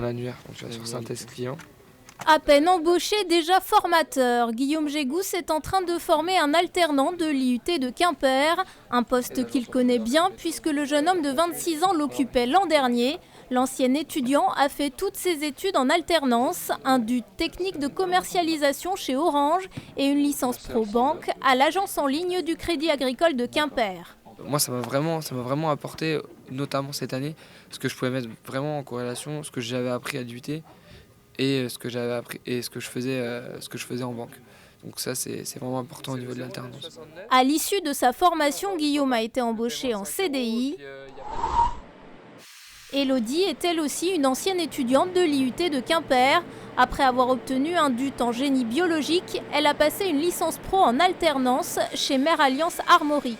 l'annuaire, donc tu vas sur synthèse client. À peine embauché, déjà formateur, Guillaume Gégousse est en train de former un alternant de l'IUT de Quimper, un poste qu'il connaît bien puisque le jeune homme de 26 ans l'occupait l'an dernier. L'ancien étudiant a fait toutes ses études en alternance, un DUT technique de commercialisation chez Orange et une licence pro banque à l'agence en ligne du Crédit Agricole de Quimper. Moi, ça m'a vraiment apporté, notamment cette année, parce que je pouvais mettre vraiment en corrélation ce que j'avais appris à l'IUT et ce que j'avais appris et ce que je faisais en banque. Donc ça, c'est vraiment important au niveau de l'alternance. À l'issue de sa formation, Guillaume a été embauché en CDI. Elodie est elle aussi une ancienne étudiante de l'IUT de Quimper. Après avoir obtenu un DUT en génie biologique, elle a passé une licence pro en alternance chez Mère Alliance Armorique.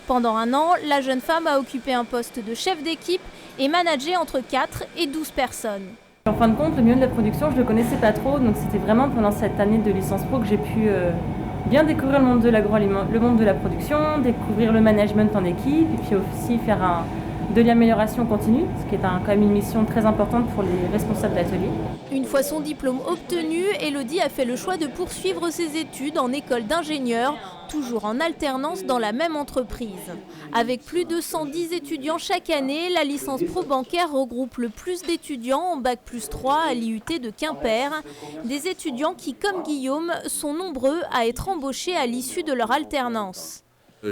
Pendant un an, la jeune femme a occupé un poste de chef d'équipe et managé entre 4 et 12 personnes. En fin de compte, le milieu de la production, je ne le connaissais pas trop, donc c'était vraiment pendant cette année de licence pro que j'ai pu bien découvrir le monde de l'agroalimentaire, le monde de la production, découvrir le management en équipe et puis aussi faire de l'amélioration continue, ce qui est quand même une mission très importante pour les responsables d'atelier. Une fois son diplôme obtenu, Elodie a fait le choix de poursuivre ses études en école d'ingénieur, toujours en alternance dans la même entreprise. Avec plus de 110 étudiants chaque année, la licence pro bancaire regroupe le plus d'étudiants en bac+3 à l'IUT de Quimper. Des étudiants qui, comme Guillaume, sont nombreux à être embauchés à l'issue de leur alternance.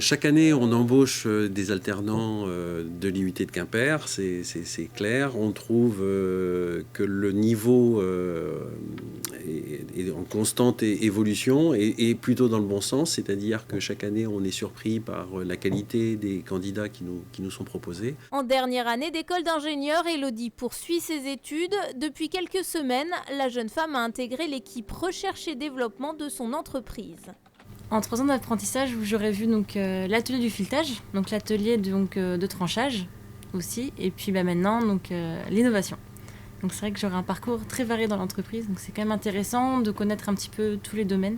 Chaque année, on embauche des alternants de l'IUT de Quimper, c'est clair. On trouve que le niveau est en constante évolution et plutôt dans le bon sens, c'est-à-dire que chaque année, on est surpris par la qualité des candidats qui nous sont proposés. En dernière année d'école d'ingénieur, Elodie poursuit ses études. Depuis quelques semaines, la jeune femme a intégré l'équipe recherche et développement de son entreprise. En 3 ans d'apprentissage, j'aurais vu l'atelier du filetage, donc l'atelier de tranchage aussi, et puis maintenant l'innovation. Donc c'est vrai que j'aurai un parcours très varié dans l'entreprise, donc c'est quand même intéressant de connaître un petit peu tous les domaines.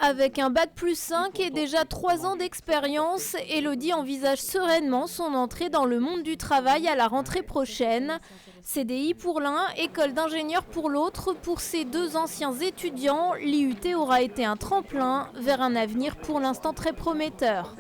Avec un bac+5 et déjà 3 ans d'expérience, Elodie envisage sereinement son entrée dans le monde du travail à la rentrée prochaine. CDI pour l'un, école d'ingénieur pour l'autre. Pour ces deux anciens étudiants, l'IUT aura été un tremplin vers un avenir pour l'instant très prometteur.